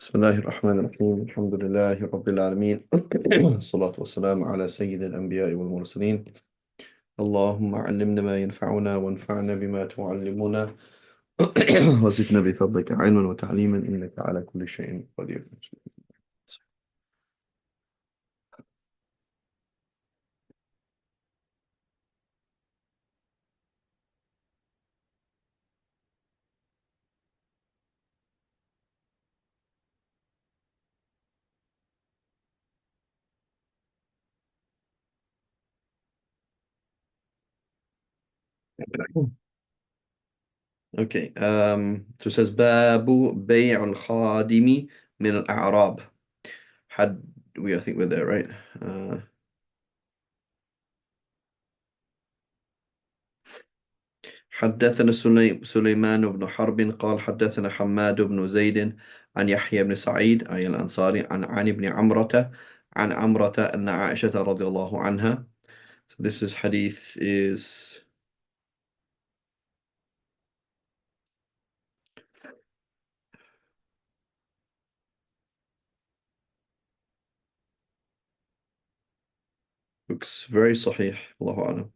بسم الله الرحمن الرحيم الحمد لله رب العالمين الصلاة والسلام على سيد الأنبياء والمرسلين اللهم علمنا ما ينفعنا وانفعنا بما تعلمنا وزدنا بفضلك علما وتعليما إنك على كل شيء قدير. Okay, so it says Babu Bay'ul Khadimi min al-A'rab. Had I think we're there, right? Uh, حدثنا سليمان بن حرب قال حدثنا حماد بن زيد عن يحيى بن سعيد أي الأنصاري عن ابن عمرة عن عمرة أن عائشة رضي الله عنها. So this is hadith is looks very صحيح الله أعلم.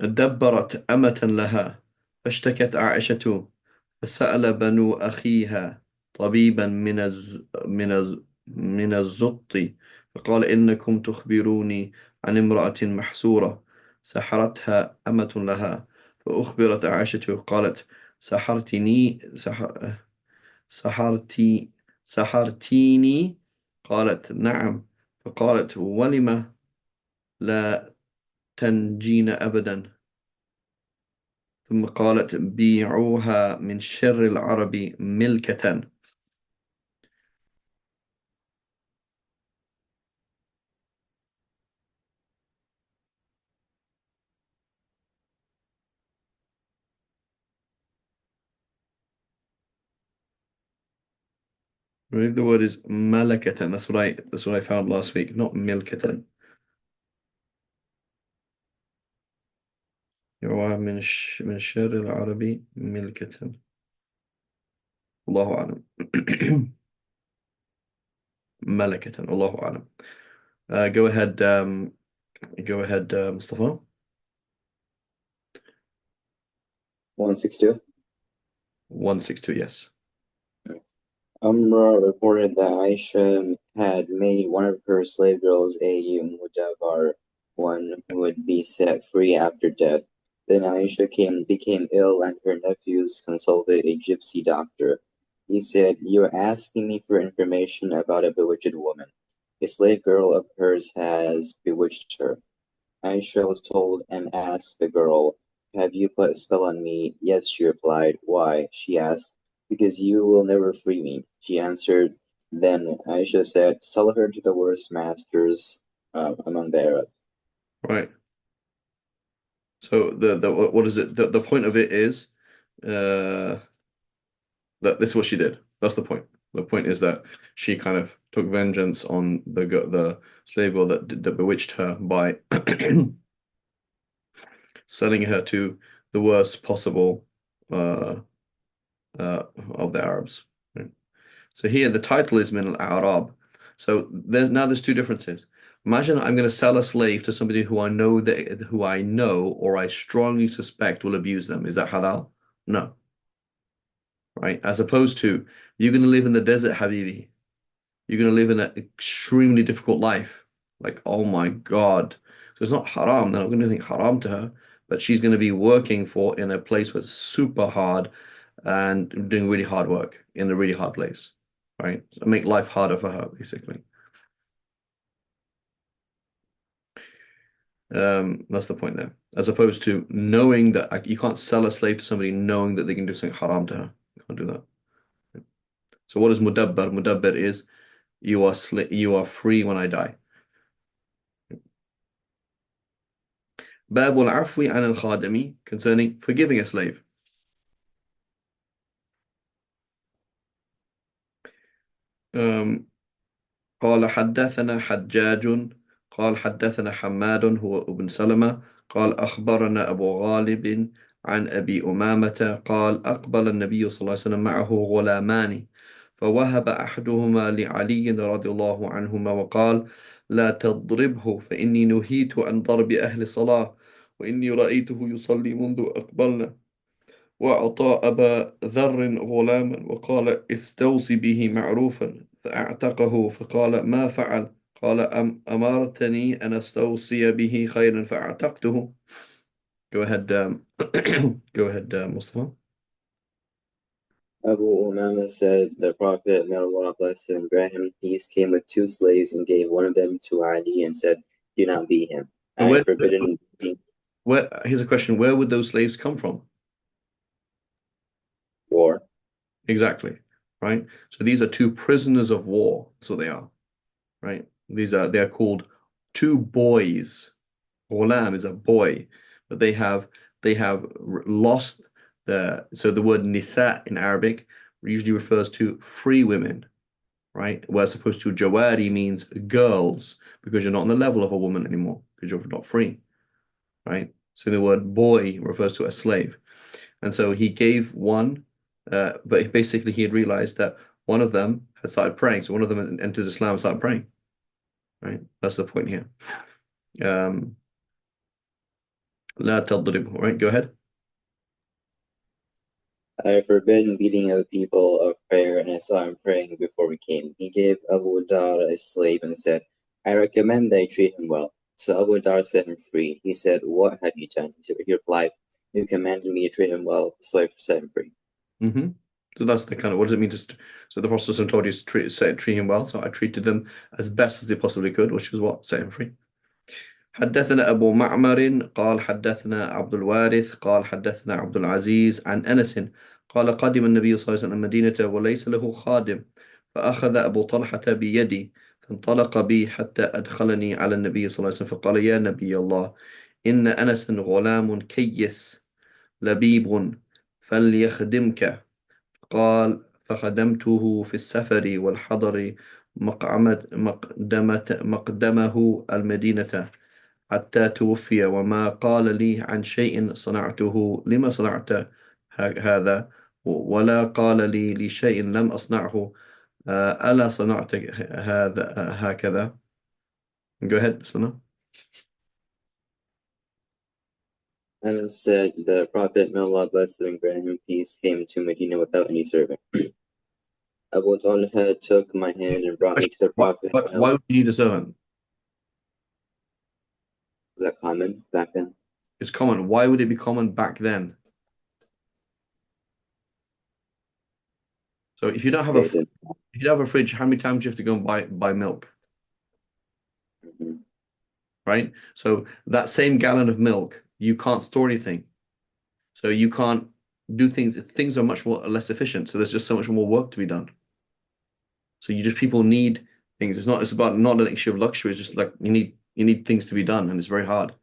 دبرت أمة لها فاشتكت عائشة فسأل بنو أخيها طبيبا من الزط فقال إنكم تخبروني عن امرأة محسورة سحرتها أمة لها فأخبرت عائشة قالت سحرتني سحرتي سحرتيني قالت نعم فقالت ولم لا تنجين أبدا ثم قالت بيعوها من شر العرب ملكة. I believe the word is malakatan. That's what I found last week, not milkatan. يروى من شر العرب ملكة. الله أعلم. ملكة. الله أعلم. Go ahead. Go ahead, Mustafa. 162. 162. Yes. Umrah reported that Aisha had made one of her slave girls a mudabar, one who would be set free after death. Then Aisha became ill and her nephews consulted a gypsy doctor. He said, "You're asking me for information about a bewitched woman. A slave girl of hers has bewitched her." Aisha was told and asked the girl, "Have you put a spell on me?" "Yes," she replied. "Why?" she asked. "Because you will never free me," she answered. Then Aisha said, "Sell her to the worst masters among the Arabs." Right. So what is it? The point of it is that this is what she did. That's the point. The point is that she kind of took vengeance on the slave girl that bewitched her by selling her to the worst possible uh, of the Arabs. Right? So here the title is Min al-A'rab. So there's two differences. Imagine I'm going to sell a slave to somebody who I know or I strongly suspect will abuse them. Is that halal? No. Right? As opposed to you're going to live in the desert, Habibi. You're going to live in an extremely difficult life. Like, oh my God. So it's not haram. They're not going to do anything haram to her, but she's going to be working for in a place where it's super hard and doing really hard work in a really hard place. Right? So make life harder for her, basically. That's the point there. As opposed to knowing that you can't sell a slave to somebody knowing that they can do something haram to her. You can't do that. So what is mudabbar? Mudabbar is you are free when I die. باب العفو عن الخادم concerning forgiving a slave. قال حدثنا حجاج قال حدثنا حماد هو ابن سلمة قال أخبرنا أبو غالب عن أبي أمامة قال أقبل النبي صلى الله عليه وسلم معه غلامان فوهب أحدهما لعلي رضي الله عنهما وقال لا تضربه فإني نهيت عن ضرب أهل الصلاة وإني رأيته يصلي منذ أقبلنا وأعطى أبا ذر غلاما وقال استوصي به معروفا فأعتقه فقال ما فعل قال أمرتني أن أستوصي به خيرا فأعتقته. Go ahead, go ahead, Mustafa. Abu Umama said, the Prophet, may Allah bless him and grant him peace, came with two slaves and gave one of them to Ali and said, do not beat him. So I have forbidden beating here's a question, where would those slaves come from? war. Exactly, right? So these are two prisoners of war. That's what they are, right? They're called two boys. Ghulam is a boy, but they have lost the word nisa in Arabic usually refers to free women, right? Whereas opposed to jawari means girls because you're not on the level of a woman anymore because you're not free, right? So the word boy refers to a slave. And so he gave one, but basically he had realized that one of them had started praying. So one of them entered Islam and started praying, right? That's the point here. Um, لا تضربه, right? Go ahead. I have forbidden beating of the people of prayer, and I saw him praying before we came. He gave Abu Dar a slave and said, I recommend that you treat him well. So Abu Dar set him free. He said, what have you done? He replied, you commanded me to treat him well, so I set him free. Hmm. So that's the kind of what does it mean? Just so the Prophet told you to treat him well. So I treated them as best as they possibly could, which is what set him free. حدثنا أبو معمر قال حدثنا عبد الوارث قال حدثنا عبد العزيز عن أنس قال قدم النبي صلى الله عليه وسلم المدينة وليس له خادم فأخذ أبو طلحة بيدي فانطلق بي حتى أدخلني على النبي صلى الله عليه وسلم فقال يا نبي الله إن أنس غلام كيس لبيب فليخدمك قال فخدمته في السفر والحضر مقدمه المدينة حتى توفي وما قال لي عن شيء صنعته لما صنعت هذا ولا قال لي لشيء لم أصنعه ألا صنعت هذا هكذا. Go ahead, Bismillah. And said, the Prophet, may Allah bless him and grant him peace, came to Medina without any servant. Abu Talha took my hand and brought me to the Prophet. Why would you need a servant? Was that common back then? It's common. Why would it be common back then? So if you don't have Okay, then. if you don't have a fridge, how many times do you have to go and buy milk, Mhm. right? So that same gallon of milk, you can't store anything. So you can't do things. Things are much more less efficient. So there's just so much more work to be done. So people need things. It's about not an issue of luxury. It's just like you need things to be done, and it's very hard,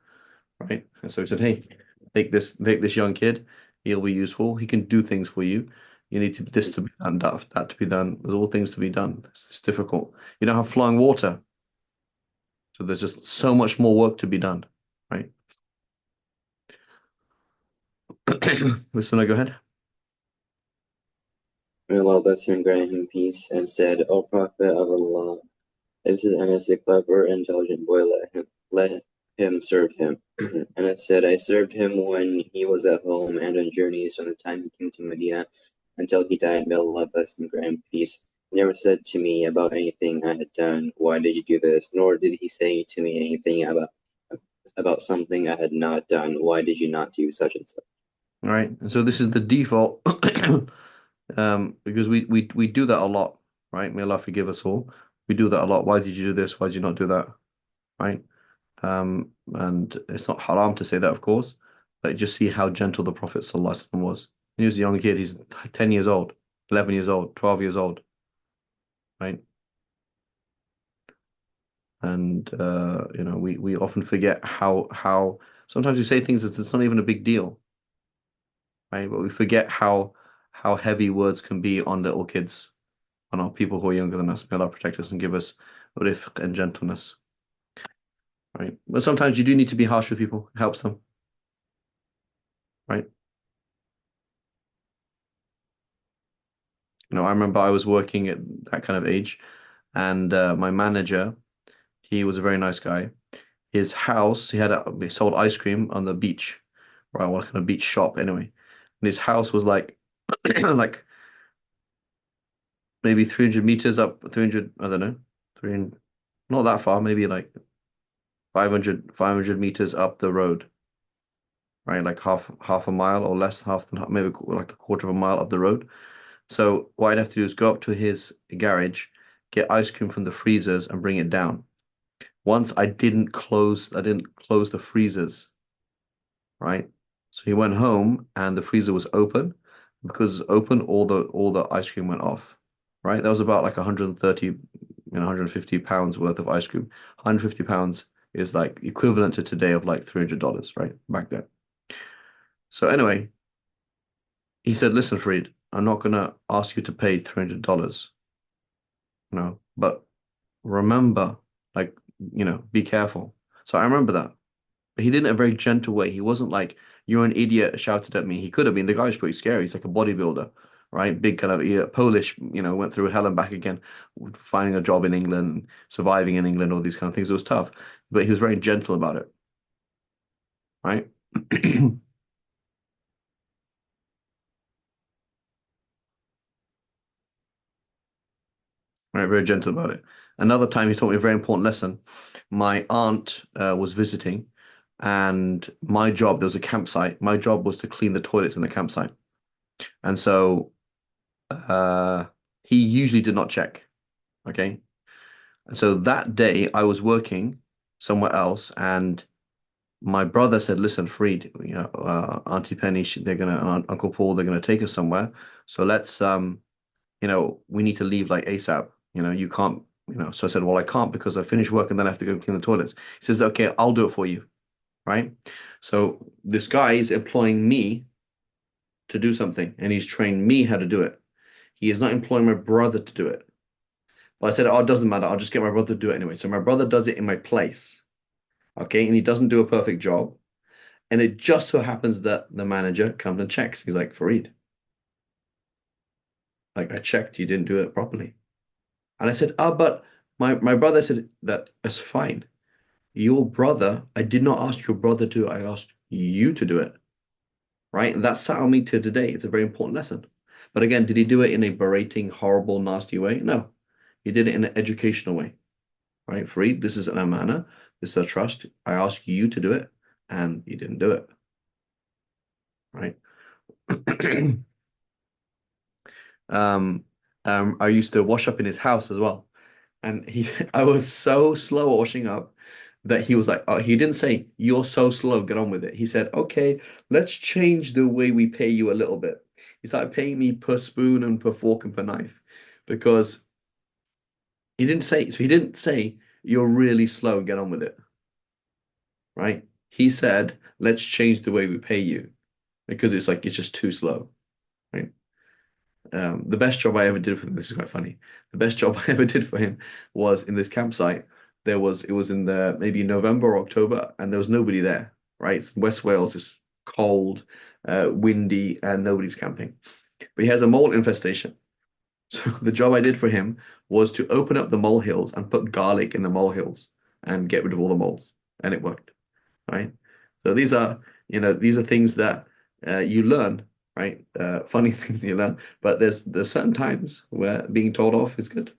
right? And so he said, hey, take this young kid. He'll be useful. He can do things for you. You need this to be done, that to be done. There's all things to be done. It's difficult. You don't have flowing water, so there's just so much more work to be done, right? This one, go ahead. May Allah bless him and grant him peace, and said, O Prophet of Allah, this is Anas, a clever, intelligent boy. Let him serve him. Anas said, I served him when he was at home and on journeys from the time he came to Medina until he died. May Allah bless him and grant him peace. He never said to me about anything I had done, why did you do this? Nor did he say to me anything about something I had not done, why did you not do such and such? All right. And so this is the default, because we do that a lot, right? May Allah forgive us all. We do that a lot. Why did you do this? Why did you not do that? Right? And it's not haram to say that, of course, but just see how gentle the Prophet ﷺ was. He was a young kid. He's 10 years old, 11 years old, 12 years old, right? And we often forget how sometimes we say things that it's not even a big deal, right? But we forget how heavy words can be on little kids, on our people who are younger than us. May Allah protect us and give us rifq and gentleness, right? But sometimes you do need to be harsh with people. It helps them, right? I remember I was working at that kind of age, and my manager, he was a very nice guy. His house, he sold ice cream on the beach, right? What kind of beach shop anyway. And his house was like like maybe 300 meters up, 300, I don't know, 300, not that far, maybe like 500 meters up the road, right? Like half a mile or less, maybe like a quarter of a mile up the road. So what I'd have to do is go up to his garage, get ice cream from the freezers and bring it down. Once I didn't close the freezers, right? So he went home and the freezer was open. Because it's open, all the ice cream went off, right? That was about like 130, 150 pounds worth of ice cream. 150 pounds is like equivalent to today of like $300, right? Back then. So anyway, he said, "Listen, Farid, I'm not gonna ask you to pay $300, but remember, like, be careful." So I remember that. But he did it in a very gentle way. He wasn't like, "You're an idiot," shouted at me. He could have been. The guy was pretty scary. He's like a bodybuilder, right? Big kind of Polish, went through hell and back again, finding a job in England, surviving in England, all these kind of things. It was tough, but he was very gentle about it, right? Right, very gentle about it. Another time he taught me a very important lesson. My aunt was visiting, and there was a campsite. My job was to clean the toilets in the campsite. And so uh, he usually did not check. Okay. And so that day I was working somewhere else, and my brother said, "Listen, Freed, Auntie Penny, and Uncle Paul, they're gonna take us somewhere. So we need to leave like ASAP. You can't, So I said, "Well, I can't because I finished work and then I have to go clean the toilets." He says, "Okay, I'll do it for you." Right? So this guy is employing me to do something, and he's trained me how to do it. He is not employing my brother to do it. But I said, "Oh, it doesn't matter. I'll just get my brother to do it anyway." So my brother does it in my place. Okay, and he doesn't do a perfect job. And it just so happens that the manager comes and checks. He's like, "Fareed, like I checked, you didn't do it properly." And I said, "Ah, but my brother said that's fine. Your brother, I did not ask your brother to, I asked you to do it." Right? And that sat on me to today. It's a very important lesson. But again, did he do it in a berating, horrible, nasty way? No. He did it in an educational way. Right? Fareed, this is an amana. This is a trust. I ask you to do it, and you didn't do it. Right? Um, I used to wash up in his house as well. And I was so slow at washing up that he was like, oh, he didn't say, "You're so slow, get on with it." He said, "Okay, let's change the way we pay you a little bit." He started paying me per spoon and per fork and per knife because he didn't say, "You're really slow, get on with it." Right? He said, "Let's change the way we pay you because it's just too slow." Right? The best job I ever did for him, this is quite funny. The best job I ever did for him was in this campsite. It was in the maybe November or October, and there was nobody there, right? West Wales is cold, windy, and nobody's camping. But he has a mole infestation. So the job I did for him was to open up the molehills and put garlic in the molehills and get rid of all the moles, and it worked, right? So these are things that you learn, right? Funny things you learn, but there's certain times where being told off is good,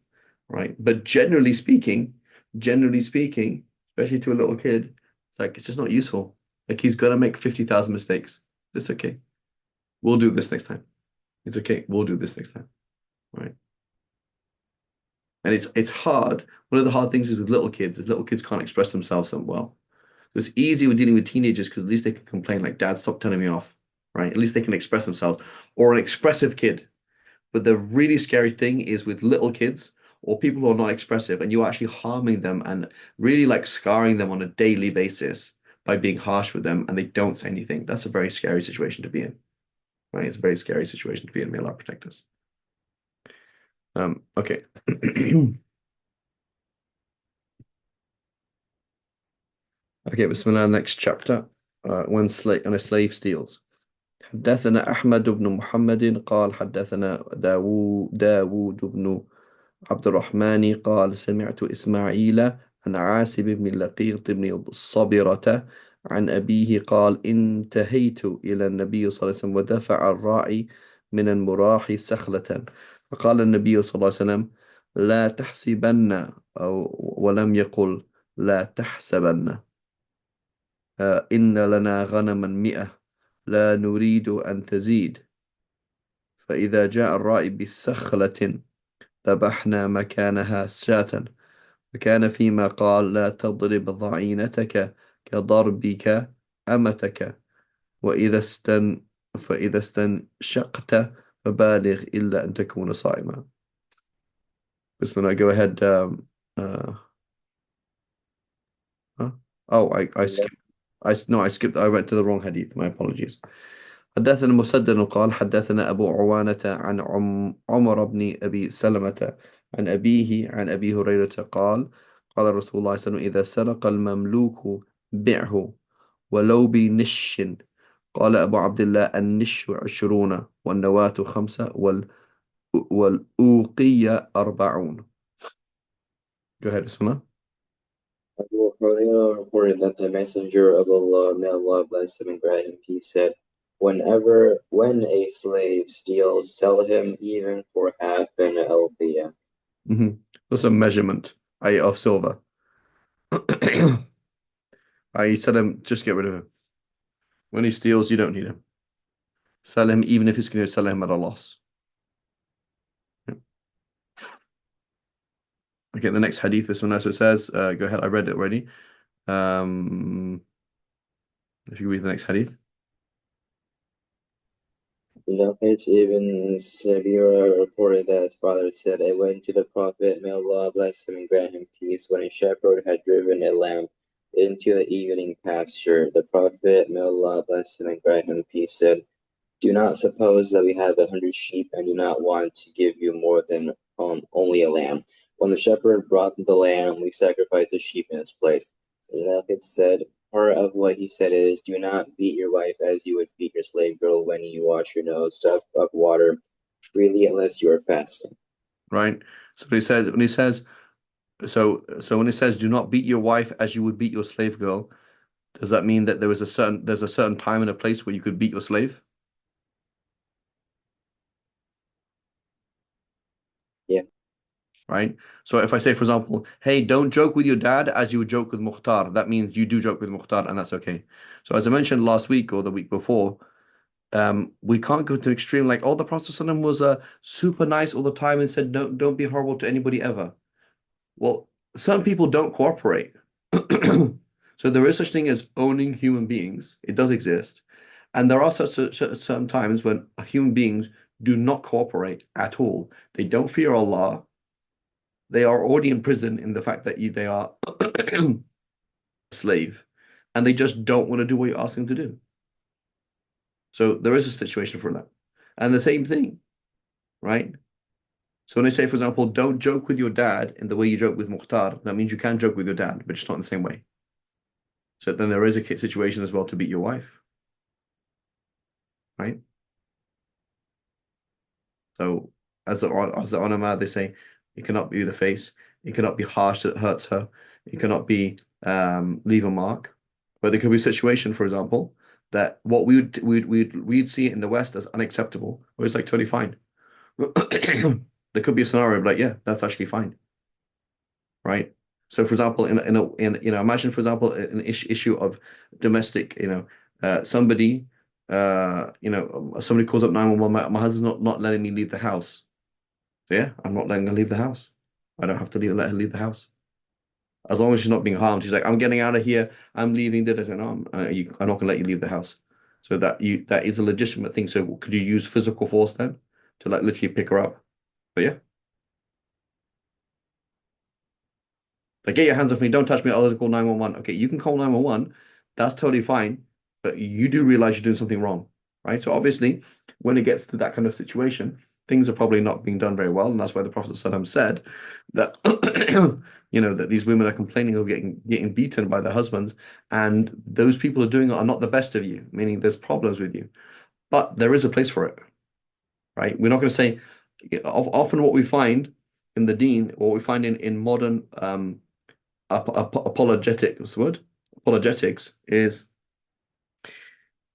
right? But generally speaking, especially to a little kid, it's just not useful. Like he's gonna make 50,000 mistakes. It's okay. We'll do this next time. It's okay. We'll do this next time, right? And it's hard. One of the hard things is with little kids is little kids can't express themselves so well. So it's easy with dealing with teenagers because at least they can complain like, "Dad, stop telling me off," right? At least they can express themselves. Or an expressive kid. But the really scary thing is with little kids or people who are not expressive, and you're actually harming them and really like scarring them on a daily basis by being harsh with them and they don't say anything. That's a very scary situation to be in, right? It's a very scary situation to be in. May Allah protect us. Okay. Okay, Bismillah, next chapter. When a slave steals. حدثنا أحمد بن محمد قال حدثنا داوود بن عبد الرحمن قال سمعت إسماعيل عن عاصم بن لقيط بن الصبرة عن أبيه قال انتهيت إلى النبي صلى الله عليه وسلم ودفع الراعي من المراح سخلة فقال النبي صلى الله عليه وسلم لا تحسبن أو ولم يقل لا تحسبن إن لنا غنما 100 لا نريد أن تزيد فإذا جاء الراعي بسخلة ذبحنا مكانها شاة فكان فيما قال لا تضرب ضعينتك كضربك أمتك وإذا استن فإذا استنشقت فبالغ إلا أن تكون صائما. بسم الله. Go ahead. Uh, huh? Oh, I skipped. I skipped. I went to the wrong hadith. My apologies. حدثنا مسدد قال حدثنا أبو عوانة عن عمر بن أبي سلمة عن أبيه عن أبي هريرة قال قال رسول الله صلى الله عليه وسلم إذا سرق المملوك بعه ولو بنش قال أبو عبد الله النش 20 والنواة 5 والأوقية 40. Go ahead, Bismillah. Abu Hurairah reported that the Messenger of Allah, may Allah bless him and grant him peace, said, when a slave steals, sell him even for half an albiyah. That's a measurement of silver. I said him, just get rid of him. When he steals, you don't need him. Sell him even if it's going to sell him at a loss. Okay, the next hadith, this one, as it says, go ahead, I read it already. If you read the next hadith. Nafis ibn Sabira reported that his father said, I went to the Prophet, may Allah bless him and grant him peace, when a shepherd had driven a lamb into the evening pasture. The Prophet, may Allah bless him and grant him peace, said, do not suppose that we have 100 sheep and do not want to give you more than only a lamb. When the shepherd brought the lamb, we sacrificed the sheep in its place. And it said, part of what he said is, do not beat your wife as you would beat your slave girl when you wash your nose, stuff up water freely unless you are fasting. Right. So when it says do not beat your wife as you would beat your slave girl, does that mean that there's a certain time and a place where you could beat your slave? Yeah. Right? So if I say, for example, hey, don't joke with your dad as you would joke with Mukhtar, that means you do joke with Mukhtar, and that's okay. So as I mentioned last week or the week before, we can't go to an extreme like, oh, the Prophet ﷺ was super nice all the time and said, no, don't be horrible to anybody ever. Well, some people don't cooperate. So there is such thing as owning human beings. It does exist. And there are certain times when human beings do not cooperate at all. They don't fear Allah. They are already in prison in the fact that they are a slave, and they just don't want to do what you're asking them to do. So there is a situation for that. And the same thing, right? So when I say, for example, don't joke with your dad in the way you joke with Mukhtar, that means you can joke with your dad, but just not in the same way. So then there is a situation as well to beat your wife, right? So as the ulama, they say it cannot be the face, it cannot be harsh that hurts her, it cannot be leave a mark. But there could be a situation, for example, that what we'd see it in the West as unacceptable, or it's like totally fine. There could be a scenario of like, yeah, that's actually fine, right? So, for example, imagine, for example, an issue of domestic, somebody calls up 911, my husband's not letting me leave the house. So yeah, I'm not letting her leave the house. I don't have to let her leave the house. As long as she's not being harmed. She's like, I'm getting out of here. I'm leaving. I said, no, I'm not going to let you leave the house. So that is a legitimate thing. So could you use physical force then to like literally pick her up? But yeah. Like, get your hands off me. Don't touch me. I'll call 911. Okay, you can call 911. That's totally fine. But you do realize you're doing something wrong, right? So obviously, when it gets to that kind of situation, things are probably not being done very well. And that's why the Prophet ﷺ said that, that these women are complaining of getting beaten by their husbands. And those people are doing it are not the best of you, meaning there's problems with you. but there is a place for it, right? We're not going to say often what we find in the deen, what we find in modern apologetic, what's the word? Apologetics is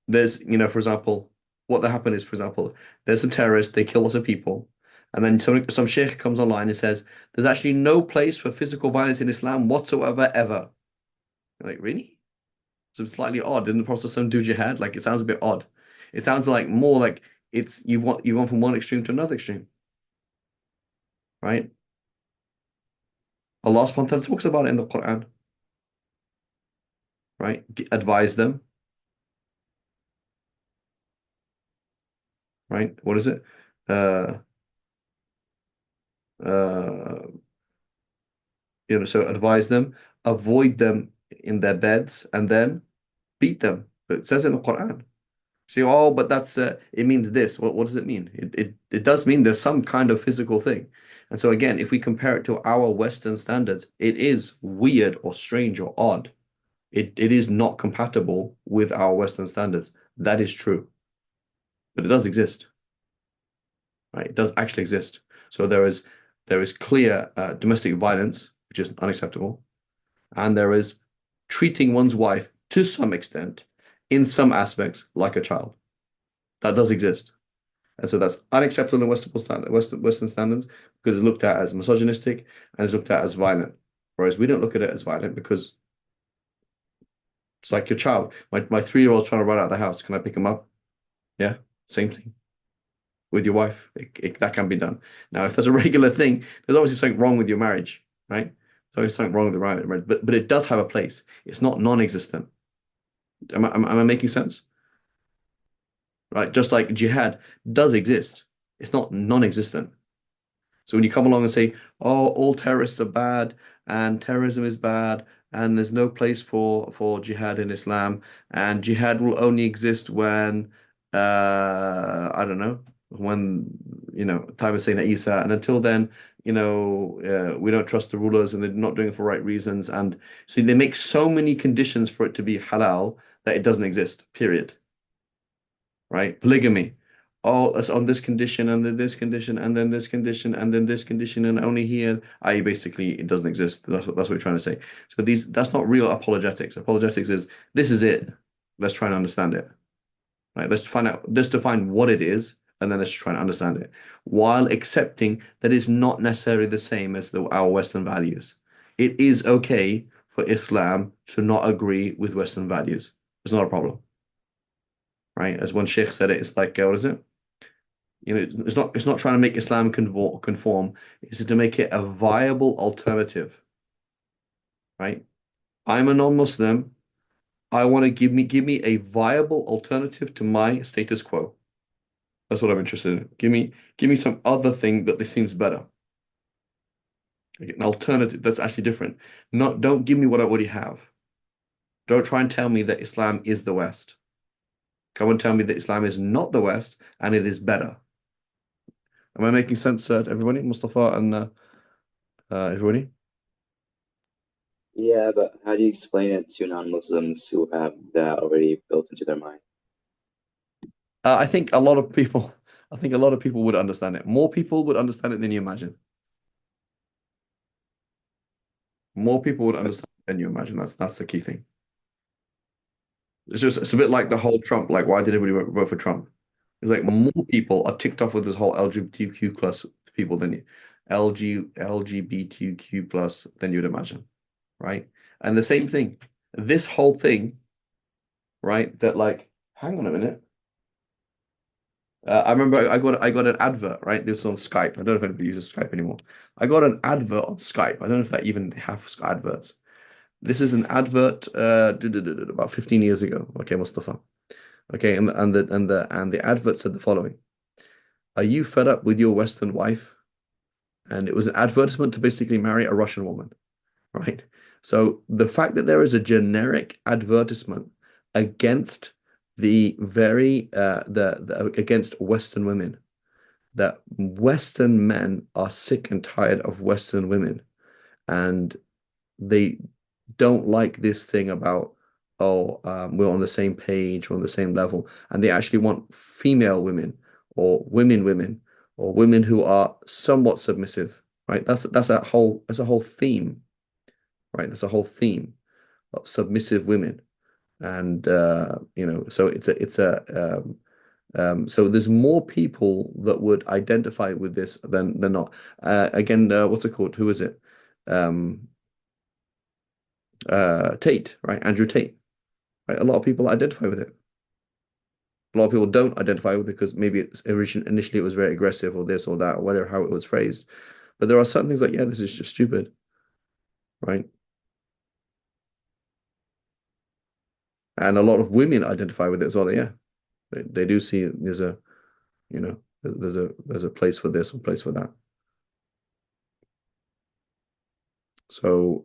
there's, for example, what that happened is, for example, there's some terrorists, they kill lots of people, and then some sheikh comes online and says, there's actually no place for physical violence in Islam whatsoever, ever. You're like, really? So it's slightly odd. Didn't the Prophet ﷺ do jihad? Like it sounds a bit odd. It sounds like more like it's you want from one extreme to another extreme, right? Allah subhanahu wa ta'ala talks about it in the Quran, right? Advise them, right? What is it? Uh, uh, so advise them, avoid them in their beds, and then beat them. But it says in the Quran. See, oh, but that's it means this. What does it mean? It does mean there's some kind of physical thing. And so again, if we compare it to our Western standards, it is weird or strange or odd. It is not compatible with our Western standards. That is true. But it does exist, right? It does actually exist. So there is clear domestic violence, which is unacceptable, and there is treating one's wife to some extent, in some aspects, like a child. That does exist. And so that's unacceptable in Western standards because it's looked at as misogynistic and it's looked at as violent. Whereas we don't look at it as violent because it's like your child. My 3-year-old trying to run out of the house. Can I pick him up? Yeah, same thing with your wife. That can be done. Now, if there's a regular thing, there's obviously something wrong with your marriage, right? There's always something wrong with the marriage, but it does have a place. It's not non-existent. Am I making sense? Right? Just like jihad does exist. It's not non-existent. So when you come along and say, "Oh, all terrorists are bad, and terrorism is bad, and there's no place for jihad in Islam, and jihad will only exist when, I don't know, when time of Sayyidina Isa, and until then, we don't trust the rulers, and they're not doing it for right reasons, and so they make so many conditions for it to be halal that it doesn't exist. Period. Right? Polygamy. Oh, it's on this condition, and then this condition, and then this condition, and then this condition, and only here, i.e., basically, it doesn't exist. That's what we're trying to say. So that's not real apologetics. Apologetics is this is it. Let's try and understand it. Right? Let's define what it is, and then let's try and understand it, while accepting that it's not necessarily the same as our Western values. It is okay for Islam to not agree with Western values. It's not a problem, right? As one sheikh said it, it's like, what is it? It's not trying to make Islam conform. It's to make it a viable alternative, right? I'm a non-Muslim. I want to give me a viable alternative to my status quo. That's what I'm interested in. Give me some other thing that seems better. Like an alternative that's actually different. Don't give me what I already have. Don't try and tell me that Islam is the West. Come and tell me that Islam is not the West and it is better. Am I making sense, to everybody? Mustafa and everybody? Yeah, but how do you explain it to non-Muslims who have that already built into their mind? I think a lot of people, I think a lot of people would understand it. More people would understand it than you imagine. More people would understand it than you imagine. That's the key thing. It's a bit like the whole Trump. Like, why did everybody vote for Trump? It's like more people are ticked off with this whole LGBTQ plus people than you, LGBTQ plus than you'd imagine, right? And the same thing, this whole thing, right? That like, hang on a minute. I remember I got an advert, right? This was on Skype. I don't know if anybody uses Skype anymore. I got an advert on Skype. I don't know if that even they have adverts. This is an advert about 15 years ago. Okay, Mustafa. Okay, and the advert said the following: Are you fed up with your Western wife? And it was an advertisement to basically marry a Russian woman, right? So the fact that there is a generic advertisement against against Western women, that Western men are sick and tired of Western women, and they don't like this thing about oh, we're on the same page, we're on the same level, and they actually want female women or women or women who are somewhat submissive, right? That's a whole theme, right? That's a whole theme of submissive women, and so so there's more people that would identify with this than not. Again, what's it called? Who is it? Um, Tate, right? Andrew Tate, right? A lot of people identify with it. A lot of people don't identify with it because maybe initially it was very aggressive or this or that or whatever how it was phrased. But there are certain things like, yeah, this is just stupid, right? And a lot of women identify with it as well. Yeah, they do see there's a place for this or place for that. So,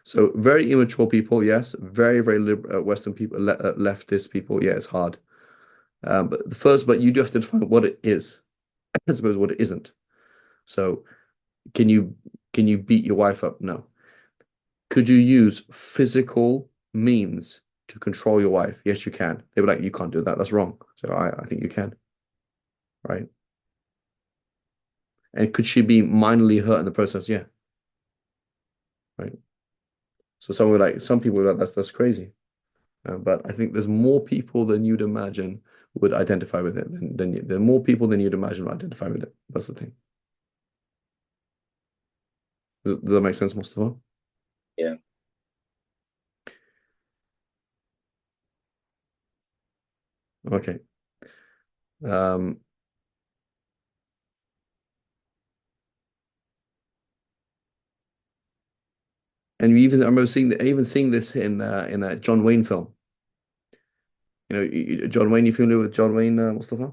so very immature people, yes. Very, very Western people, leftist people, yeah, it's hard. But you do have to define what it is, I suppose, what it isn't. So, can you can you beat your wife up? No. Could you use physical means to control your wife? Yes, you can. They were like, you can't do that. That's wrong. So I think you can, right? And could she be minorly hurt in the process? Yeah, right. So some people were like, that's crazy. But I think there's more people than you'd imagine would identify with it there are more people than you'd imagine would identify with it. That's the thing. Does that make sense, Mustafa? Yeah. Okay. Um, I remember seeing this in a John Wayne film. John Wayne. You familiar with John Wayne, Mustafa?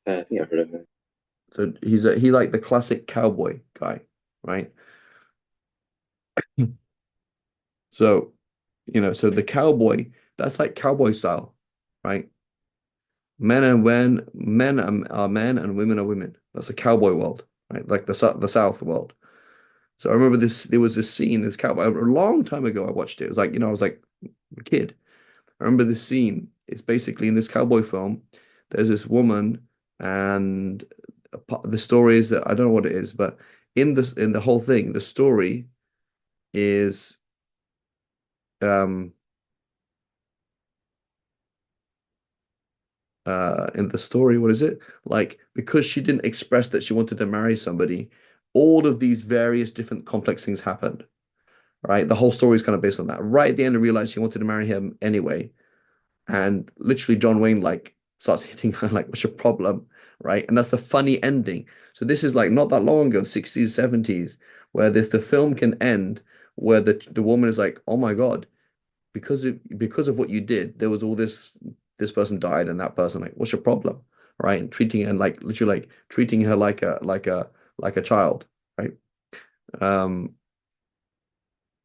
I think I've heard of him. So he like the classic cowboy guy, right? So so the cowboy, that's like cowboy style, right? Men are men and women are women. That's a cowboy world, right? Like the South world. So I remember there was this scene, this cowboy, a long time ago I watched it. It was like, I was like a kid. I remember this scene. It's basically in this cowboy film, there's this woman and the story is that I don't know what it is, but in the whole thing, the story is um in the story, what is it? Like, because she didn't express that she wanted to marry somebody, all of these various different complex things happened, right? The whole story is kind of based on that. Right at the end, I realized she wanted to marry him anyway. And literally John Wayne like starts hitting her like, what's your problem? Right. And that's the funny ending. So this is like not that long ago, 60s, 70s, where the film can end where the woman is like, oh my God, because of what you did, there was all this person died and that person like, what's your problem? Right. And treating her and like literally like treating her like a child, right? Um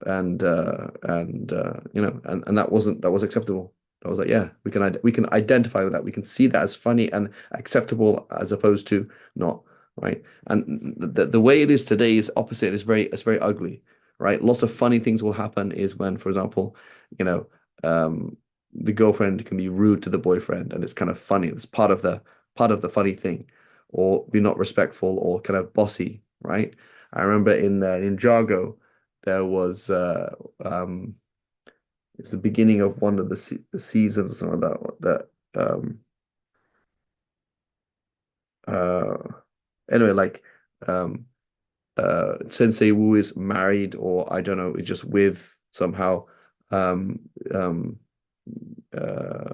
and that was acceptable. I was like, yeah, we can identify with that. We can see that as funny and acceptable as opposed to not, right? And the way it is today is opposite. It's very ugly, right? Lots of funny things will happen is when, for example, you know, um, the girlfriend can be rude to the boyfriend, and it's kind of funny. It's part of the funny thing, or be not respectful or kind of bossy, right? I remember in Jargo there was it's the beginning of one of the seasons or something like uh anyway like um Sensei Wu is married or I don't know, it's just with somehow um um uh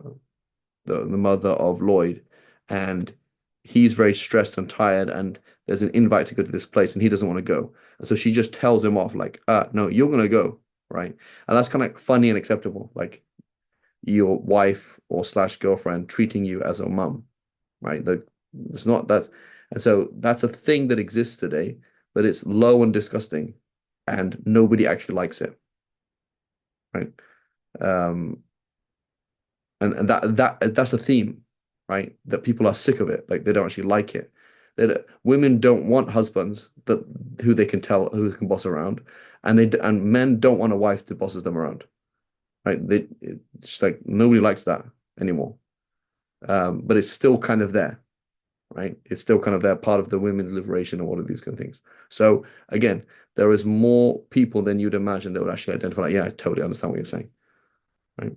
the mother of Lloyd, and he's very stressed and tired, and there's an invite to go to this place, and he doesn't want to go. And so she just tells him off, like, no, you're gonna go, right? And that's kind of like funny and acceptable, like your wife or slash girlfriend treating you as a mum, right? It's not that, and so that's a thing that exists today, but it's low and disgusting, and nobody actually likes it, right? Um, and that's a theme, right? That people are sick of it, like they don't actually like it. Women don't want husbands that who they can tell who can boss around, and men don't want a wife that bosses them around, right? It's just like nobody likes that anymore. But it's still kind of there, right? It's still kind of there, part of the women's liberation and all of these kind of things. So again, there is more people than you'd imagine that would actually identify. Like, yeah, I totally understand what you're saying, right?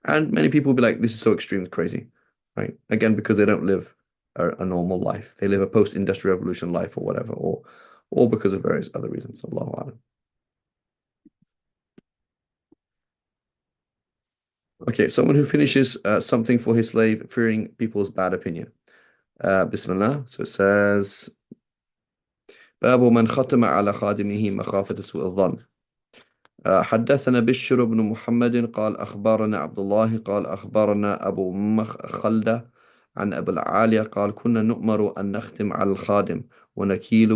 And many people will be like, this is so extreme, crazy, right? Again, because they don't live a normal life. They live a post-industrial revolution life or whatever, or because of various other reasons. Allahu A'lam. Okay, someone who finishes something for his slave, fearing people's bad opinion. Bismillah. So it says, باب من ختم على خادمه مخافة سوء الظن. حدثنا بشر بن محمد قال أخبرنا عبد الله قال أخبرنا أبو خلدة عن أبي العالية قال كنا نؤمر أن نختم على الخادم ونكيل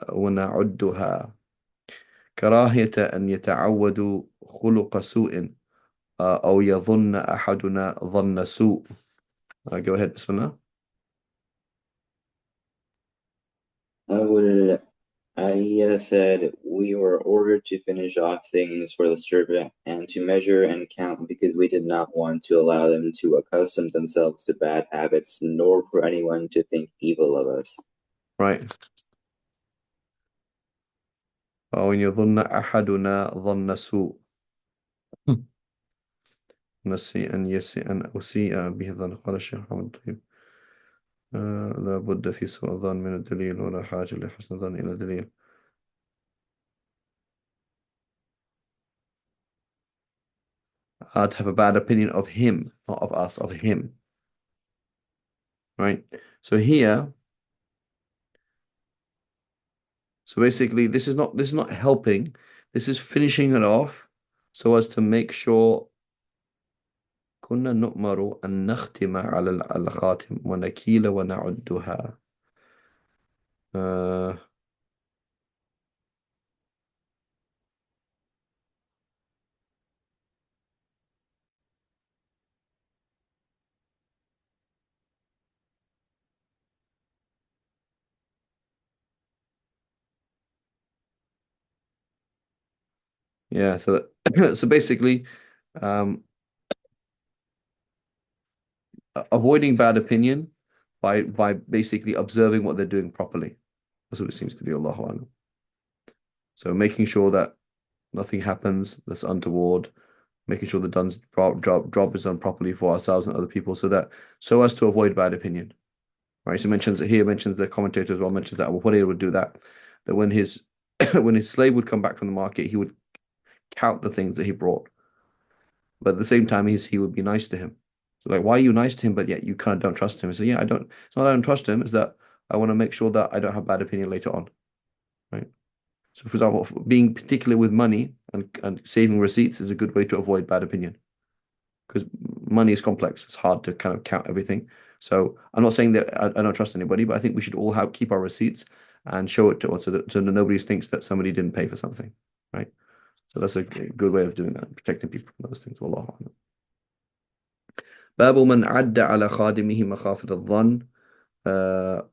ونعدها كراهية أن يتعودوا خلق سوء أو يظن أحدنا ظن سوء. Go ahead, بسم الله. Abu Aliya said, "We were ordered to finish off things for the servant and to measure and count because we did not want to allow them to accustom themselves to bad habits, nor for anyone to think evil of us." Right. أو إن يظن أحدنا ظن سوء. نسي أن أسيء به ظن. قال الشيخ محمد طيب. لا بد في سوء الظن من الدليل ولا حاجة لحسن الظن إلى دليل. To have a bad opinion of him, not of us, of him, right? So here, so basically, this is not helping. This is finishing it off, so as to make sure كنا نؤمر أن نختم على الخاتم ونكيل ونعدها. Uh, yeah, so so basically, um, avoiding bad opinion by basically observing what they're doing properly. That's what it seems to be. Allahu A'lam. So making sure that nothing happens that's untoward, making sure the done's job is done properly for ourselves and other people, so as to avoid bad opinion. Right. So mentions the commentator as well mentions that Abu Hurairah would do that. That when his when his slave would come back from the market, he would count the things that he brought. But at the same time, he would be nice to him. So like, why are you nice to him, but yet you kind of don't trust him? So yeah, I don't. It's not that I don't trust him. It's that I want to make sure that I don't have bad opinion later on. Right. So for example, being particular with money and saving receipts is a good way to avoid bad opinion because money is complex. It's hard to kind of count everything. So I'm not saying that I don't trust anybody, but I think we should all keep our receipts and show it to us so that nobody thinks that somebody didn't pay for something, right? So that's a good way of doing that, protecting people from those things. Wallahu a'lam. باب من عد على خادمه مخافة الظن.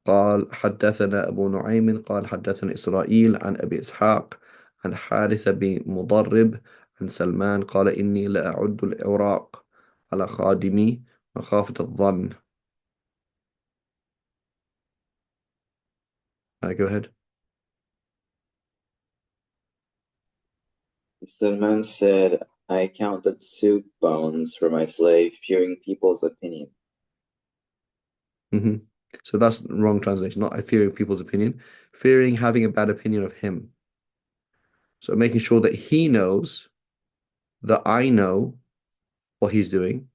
قال حدثنا أبو نعيم قال حدثنا إسرائيل عن أبي إسحاق عن حارث بن مضرب عن سلمان قال إني لأعد الأوراق على خادمي مخافة الظن. Go ahead. Salman said, "I count the soup bones for my slave, fearing people's opinion." Hmm. So that's the wrong translation, not fearing people's opinion, fearing having a bad opinion of him. So making sure that he knows that I know what he's doing,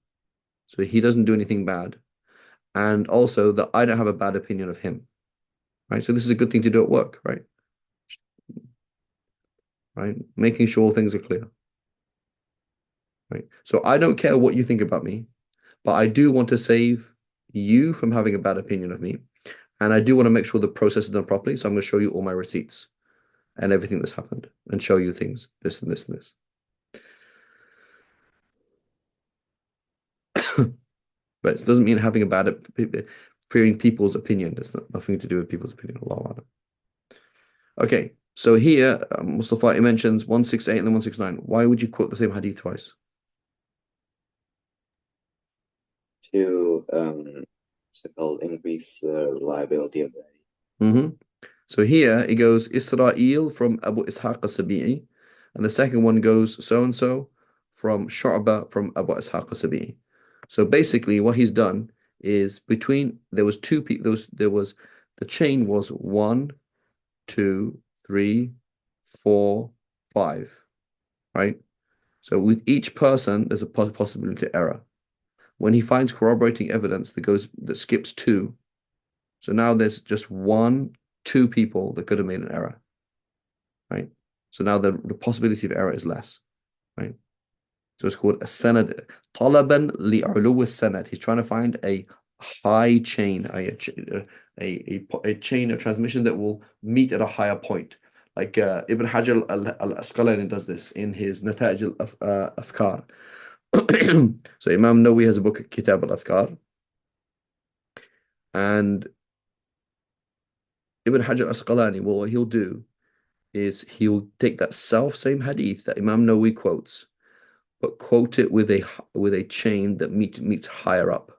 so he doesn't do anything bad, and also that I don't have a bad opinion of him. Right. So this is a good thing to do at work, right? Right. Making sure things are clear. Right. So I don't care what you think about me, but I do want to save you from having a bad opinion of me. And I do want to make sure the process is done properly. So I'm going to show you all my receipts and everything that's happened and show you things, this and this and this. But it doesn't mean having a bad fearing people's opinion. There's nothing to do with people's opinion. Allahu A'lam. Okay, so here Mustafa he mentions 168 and then 169. Why would you quote the same hadith twice? To so called increase the reliability of that. Hmm. So here it goes Israel from Abu Ishaq as-Sabi'i, and the second one goes so and so from Shu'bah from Abu Ishaq as-Sabi'i. So basically, what he's done is between there was two people. There was the chain was one, two, three, four, five, right? So with each person, there's a possibility of error. When he finds corroborating evidence that skips two, so now there's just one, two people that could have made an error, right? So now the possibility of error is less, right? So it's called a sanad. طلبا لعلو السند. He's trying to find a high chain, a chain of transmission that will meet at a higher point. Like Ibn Hajar al-Asqalani does this in his Nata'ij al-Afkar. So Imam Nawawi has a book, Kitab al-Afkar, and Ibn Hajar al-Asqalani, well, what he'll do is he'll take that same hadith that Imam Nawawi quotes, but quote it with a chain that meets higher up.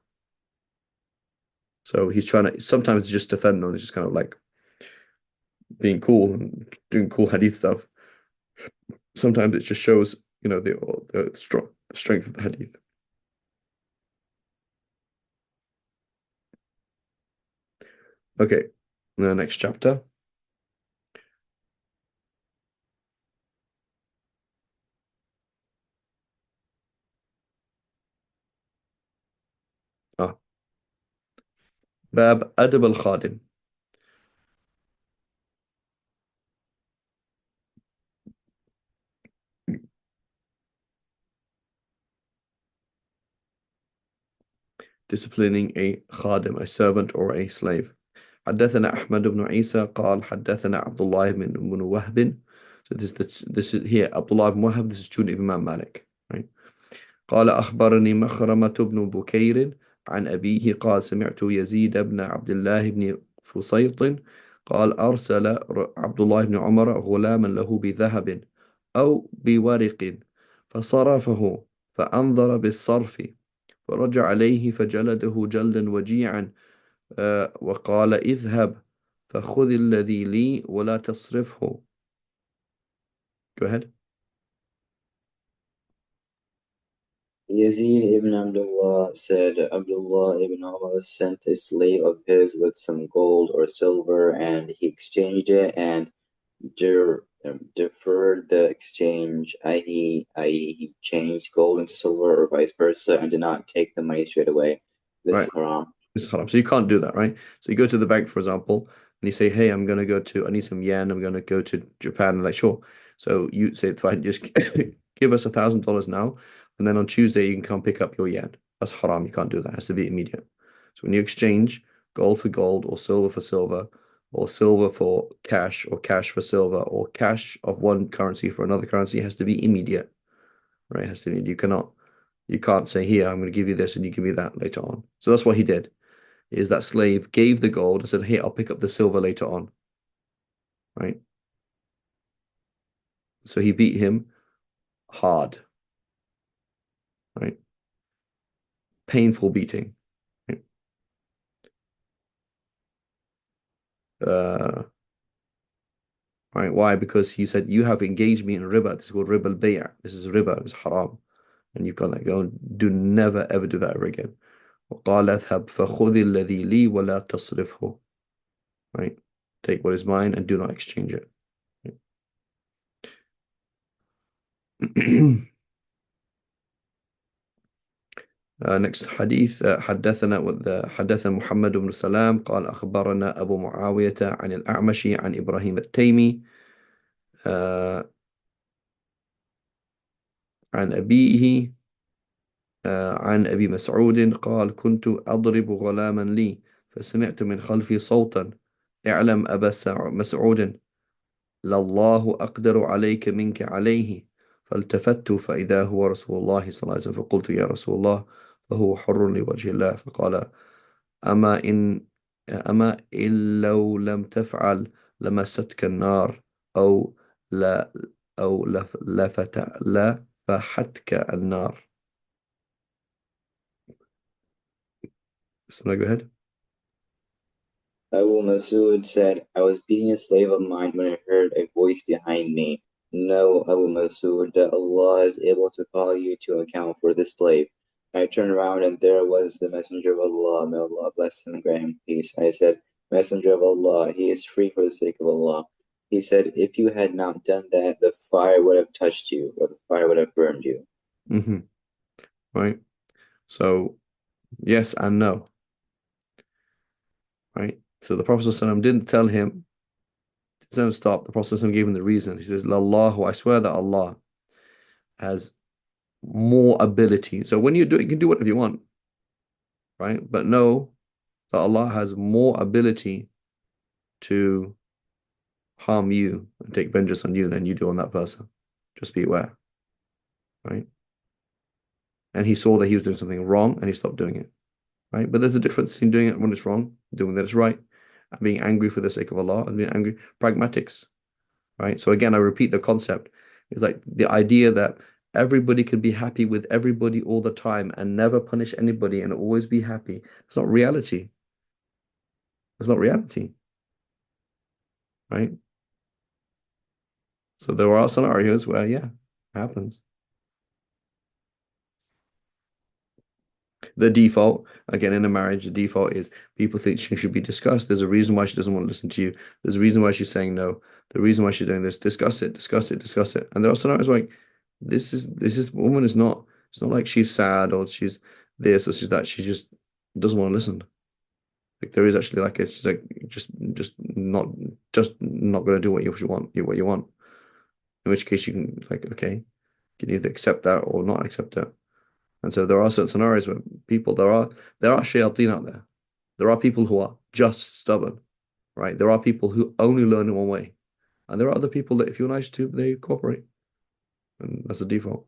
So he's trying to sometimes just defend on. It's just kind of like being cool and doing cool hadith stuff. Sometimes it just shows, the strength of the hadith. Okay, the next chapter. Ah, Bab Adab al-Khadim. Disciplining a khadim, a servant or a slave. حدثنا أحمد بن عيسى قال حدثنا عبد الله بن وهب. So this is here عبد الله بن وهب. This is student of Imam Malik, right? قال أخبرني مخرمة بن بكير عن أبيه قال سمعت يزيد بن عبد الله بن فصيط قال أرسل عبد الله بن عمر غلاما له بذهب أو بورق فصرفه فأنظر بالصرف فرجع عليه فجلده جلدا وجيعا وقال اذهب فخذ الذي لي ولا تصرفه. Go ahead. Yazid ibn Abdullah said Abdullah ibn Umar sent a slave of his with some gold or silver, and he exchanged it and deferred the exchange, i.e., he changed gold into silver or vice versa, and did not take the money straight away. This Right. is haram. It's haram. So you can't do that, right? So you go to the bank, for example, and you say, "Hey, I need some yen. I'm gonna go to Japan." And like, sure. So you say, "Fine, just give us $1,000 now, and then on Tuesday you can come pick up your yen." That's haram. You can't do that. It has to be immediate. So when you exchange gold for gold, or silver for silver, or silver for cash, or cash for silver, or cash of one currency for another currency, it has to be immediate, right? It has to be. You can't say, "Here, I'm going to give you this, and you give me that later on." So that's what he did is that slave gave the gold and said, "Hey, I'll pick up the silver later on." Right? So he beat him hard, right? Painful beating. Right? Uh, right? Why? Because he said, "You have engaged me in riba. This is called riba al-bay'. This is riba. It's haram." And you've got that. Go do never ever do that ever again. وقال اذهب فخذ الذي لي ولا تصرفه. Right? Take what is mine and do not exchange it. Right? next hadith حدثنا محمد بن سلام قال أخبرنا أبو معاوية عن الأعمش عن إبراهيم التيمي عن أبيه عن أبي مسعود قال كنت أضرب غلاما لي فسمعت من خلفي صوتا اعلم أبا مسعود لله أقدر عليك منك عليه فالتفت فإذا هو رسول الله صلى الله عليه وسلم فقلت يا رسول الله فهو حر لوجه الله فقال أما إن إن لو لم تفعل لمستك النار أو لا أو لفحتك النار. So now go ahead. Abu Masud said, I was beating a slave of mine when I heard a voice behind me. No, Abu Masud, that Allah is able to call you to account for the slave. I turned around and there was the Messenger of Allah. May Allah bless him and grant him peace. I said, Messenger of Allah, he is free for the sake of Allah. He said, if you had not done that, the fire would have touched you, or the fire would have burned you. Hmm. Right. So yes and no. Right. So the Prophet ﷺ didn't tell him, didn't tell him to stop. The Prophet ﷺ gave him the reason. He says, "Allahu, I swear that Allah has more ability." So when you do it, you can do whatever you want, right? But know that Allah has more ability to harm you and take vengeance on you than you do on that person. Just be aware, right? And he saw that he was doing something wrong and he stopped doing it, right? But there's a difference between doing it when it's wrong, doing that it's right, and being angry for the sake of Allah and being angry. Pragmatics, right? So again, I repeat the concept. It's like the idea that everybody can be happy with everybody all the time and never punish anybody and always be happy. It's not reality. It's not reality, right? So there are scenarios where, yeah, it happens. The default, again, in a marriage, the default is people think she should be discussed. There's a reason why she doesn't want to listen to you. There's a reason why she's saying no. The reason why she's doing this. Discuss it, discuss it, discuss it. And there are scenarios like this is woman is not. It's not like she's sad or she's this or she's that. She just doesn't want to listen. Like there is actually like a, she's like just not going to do what you want. What you want. In which case you can like okay, you can either accept that or not accept it. And so there are certain scenarios where people there are shayateen out there. There are people who are just stubborn, right? There are people who only learn in one way. And there are other people that if you're nice to, they cooperate. And that's the default.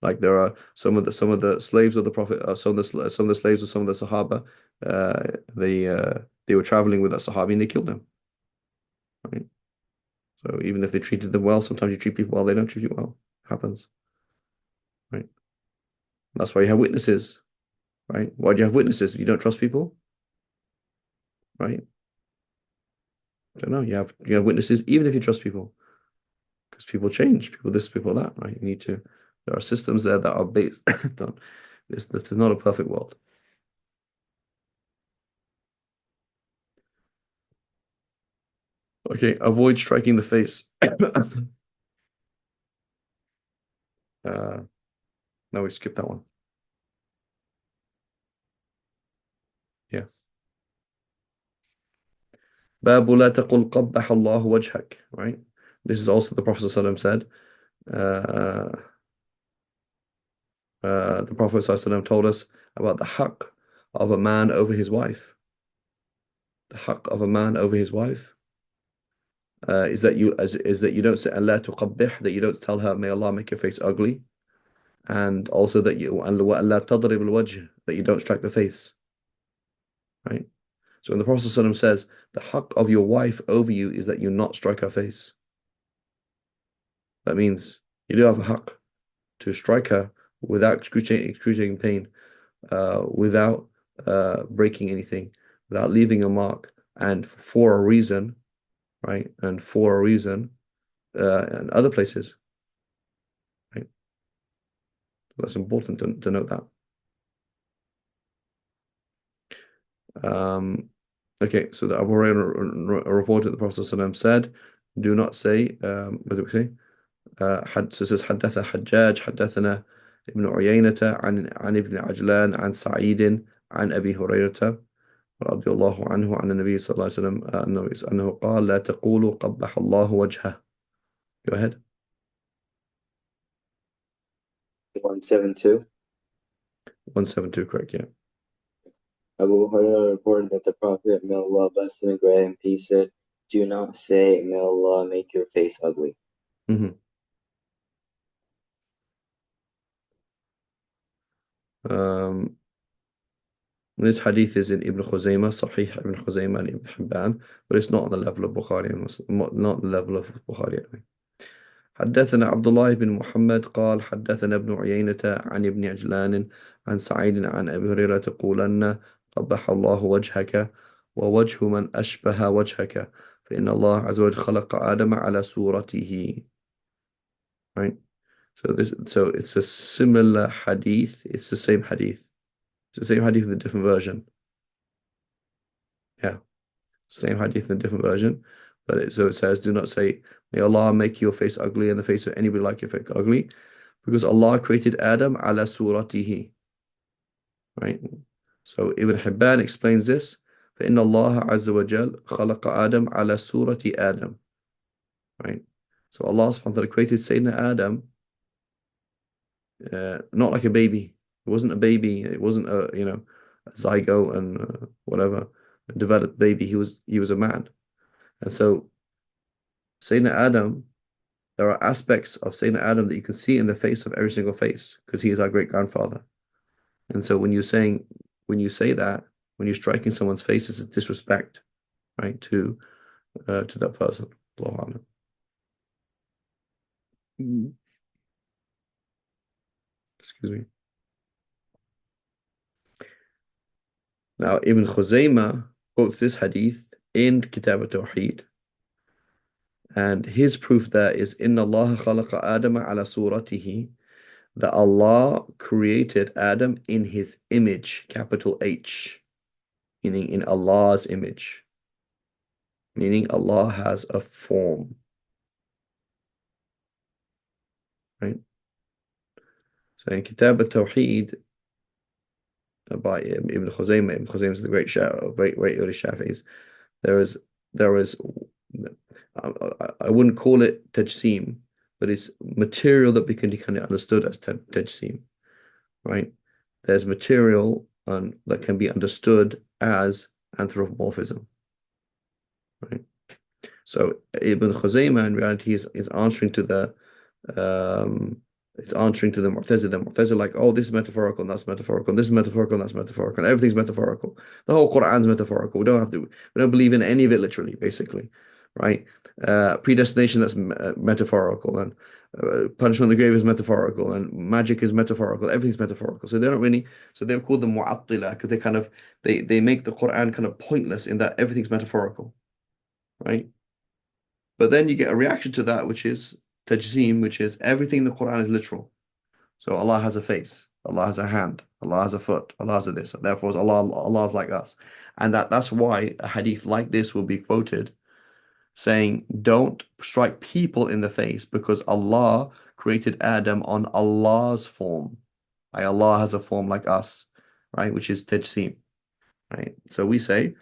Like there are some of the slaves of the Prophet, some of the slaves of some of the Sahaba, they were traveling with that Sahabi and they killed him. Right? So even if they treated them well, sometimes you treat people well, they don't treat you well. Happens, right? That's why you have witnesses, right? Why do you have witnesses? You don't trust people, right? I don't know. You have witnesses even if you trust people, because people change, people this, people that, right? You need to. There are systems there that are based on this is not a perfect world. Okay, avoid striking the face. No, we skip that one. Yeah. باب لا تقل قبح الله وجهك, right? This is also the Prophet ﷺ said. Uh, the Prophet ﷺ told us about the haqq of a man over his wife. The haqq of a man over his wife is that you don't say Allah tuqabbih, that you don't tell her, may Allah make your face ugly, and also that you Allah tadrib al-wajh, that you don't strike the face, right? So when the Prophet ﷺ says the haqq of your wife over you is that you not strike her face, that means you do have a haqq to strike her without excruciating pain, without breaking anything, without leaving a mark, and for a reason, right? And for a reason, and other places, right? That's important to note that. Okay, so the Abu Hurairah reported the Prophet ﷺ said, "Do not say." What do we say? So it says حدث حجاج حدثنا ابن عيينة عن ابن عجلان عن سعيد عن أبي هريرة رضي الله عنه عن النبي صلى الله عليه وسلم أنه قال لا تقولوا قبح الله وجهه. Go ahead. 172. 172, correct, yeah. Abu Hurairah reported that the Prophet, may Allah bless him and grant him peace, said, do not say, may Allah make your face ugly. Hmm. Um, This hadith is in Ibn Khuzaymah, Sahih Ibn Khuzaymah and Ibn Hibban, but it's not on the level of Bukhari and Muslim, not the level of Bukhari anyway. حدثنا عبد الله بن محمد قال حدثنا ابن عيينة عن ابن عجلان عن سعيد عن أبي هريرة قولن قبح الله وجهك ووجه من أشبه وجهك فإن الله عز وجل خلق آدم على صورته. Right? So it's a similar hadith. It's the same hadith. It's the same hadith with a different version. Yeah, same hadith in a different version. But so it says, do not say, may Allah make your face ugly and the face of anybody like your face ugly, because Allah created Adam ala suratihi. Right? So Ibn Hibban explains this. فإن الله عز وجل خلق آدم على سورة آدم. Right? So Allah subhanahu wa ta'ala created Sayyidina Adam not like a baby. It wasn't a baby. It wasn't a zygote and whatever, a developed baby. He was a man. And so Sayyidina Adam, there are aspects of Sayyidina Adam that you can see in the face of every single face because he is our great grandfather. And so when you say that, when you're striking someone's face, it's a disrespect, right, to that person. Allahu A'lam. Excuse me. Now, Ibn Khuzaymah quotes this hadith in Kitab al-Tawheed, and his proof there is Inna Allah khalaqa Adama ala suratihi, that Allah created Adam in his image, capital H, meaning in Allah's image, meaning Allah has a form, right? So in Kitab al-Tawheed by Ibn Khuzaymah is the great early Shafi'is. There is I wouldn't call it tajseem, but it's material that can be kind of understood as tajseem, right? There's material that can be understood as anthropomorphism, right? So Ibn Khuzaymah in reality is answering to the Mu'tazila. The Mu'tazila like, oh, this is metaphorical and that's metaphorical, and this is metaphorical and that's metaphorical, and everything's metaphorical. The whole Quran's metaphorical. We don't believe in any of it literally, basically, right? Predestination, that's metaphorical, and punishment in the grave is metaphorical, and magic is metaphorical. Everything's metaphorical. So they're called the Mu'attila because they make the Quran kind of pointless in that everything's metaphorical, right? But then you get a reaction to that, which is tajseem, which is everything in the Quran is literal. So Allah has a face, Allah has a hand, Allah has a foot, Allah has a this. Therefore, Allah's like us. And that's why a hadith like this will be quoted saying, don't strike people in the face because Allah created Adam on Allah's form. Like Allah has a form like us, right? Which is tajseem, right? So we say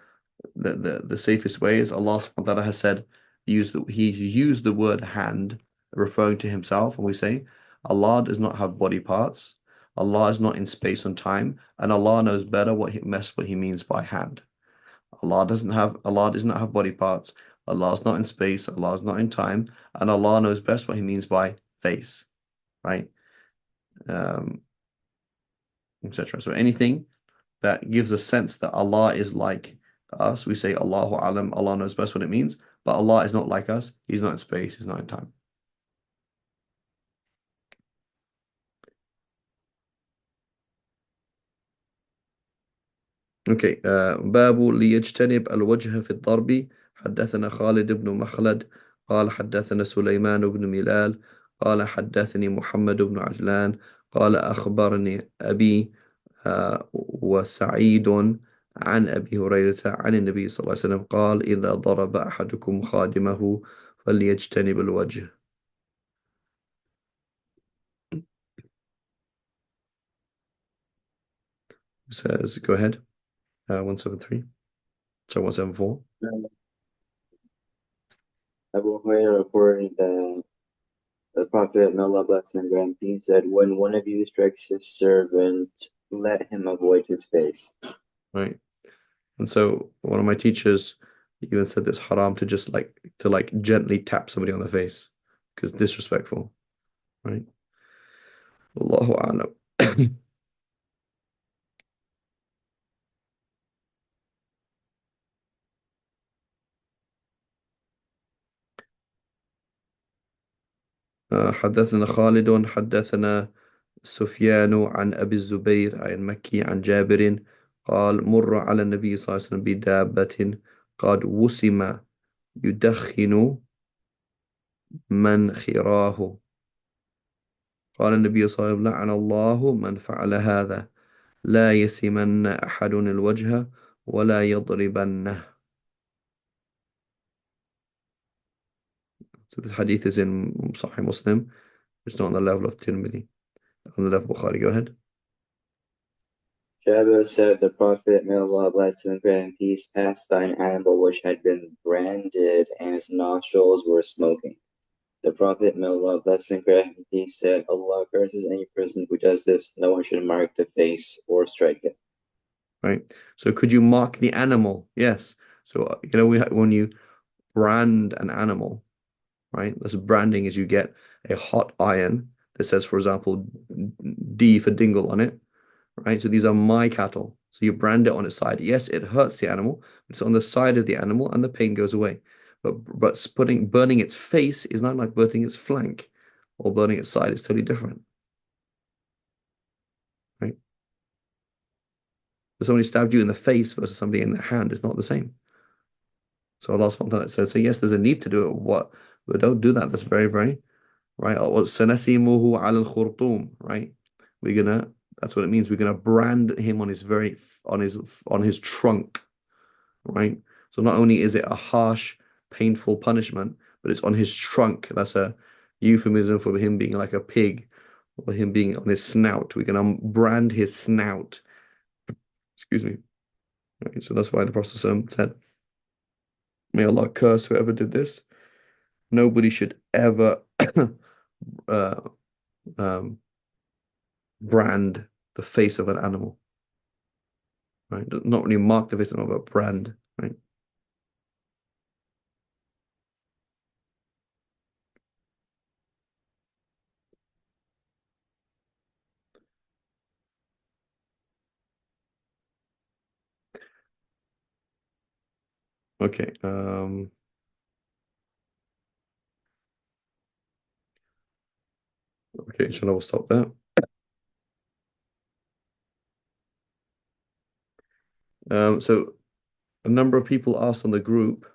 that the safest way is Allah subhanahu wa ta'ala has said, He's used the word hand referring to himself, and we say Allah does not have body parts, Allah is not in space and time, and Allah knows better what he means by hand. Allah does not have body parts, Allah is not in space, Allah is not in time, and Allah knows best what he means by face, right? Etc. So anything that gives a sense that Allah is like us, we say Allahu Alam, Allah knows best what it means, but Allah is not like us, He's not in space, He's not in time. Okay, باب ليجتنب الوجه في الضرب. حدثنا خالد بن مخلد قال حدثنا سليمان بن ملال قال حدثني محمد بن عجلان قال أخبرني أبي وسعيد عن أبي هريرة عن النبي صلى الله عليه وسلم قال إذا ضرب أحدكم خادمه فليجتنب الوجه. Says, go ahead. 173. So 174. Abu Hurairah reported that the Prophet, may Allah bless him and grant peace, said, when one of you strikes his servant, let him avoid his face. Right. And so one of my teachers even said it's haram to just like gently tap somebody on the face because disrespectful, right? Allahu a'lam. حدثنا خالد حدثنا سفيان عن أبي الزبير عن مكي عن جابر قال مر على النبي صلى الله عليه وسلم بدابة قد وسم يدخن من خراه قال النبي صلى الله عليه وسلم لعن الله من فعل هذا لا يسمن أحد الوجه ولا يضربنه. So the hadith is in Sahih Muslim. It's not on the level of Tirmidhi. On the level of Bukhari. Go ahead. Jabir said the Prophet, may Allah bless him and grant him peace, passed by an animal which had been branded and its nostrils were smoking. The Prophet, may Allah bless him and grant him peace, said, Allah curses any person who does this. No one should mark the face or strike it. Right. So could you mark the animal? Yes. So when you brand an animal, right? This branding is you get a hot iron that says, for example, D for dingle on it, right? So these are my cattle. So you brand it on its side. Yes, it hurts the animal. It's on the side of the animal and the pain goes away. But burning its face is not like burning its flank or burning its side. It's totally different, right? If somebody stabbed you in the face versus somebody in the hand, it's not the same. So Allah subhanahu wa ta'ala says, so yes, there's a need to do it. What? But don't do that. That's very, very right. سَنَسِمُهُ عَلَى الْخُرْطُومِ, right? We're gonna, that's what it means. We're gonna brand him on his on his trunk, right? So not only is it a harsh, painful punishment, but it's on his trunk. That's a euphemism for him being like a pig or him being on his snout. We're gonna brand his snout. Excuse me. Right? So that's why the Prophet said, may Allah curse whoever did this. Nobody should ever uh, um, brand the face of an animal, right? Not really mark the face of an animal, but brand, right? Okay. Okay, inshallah, we'll stop there. So a number of people asked on the group.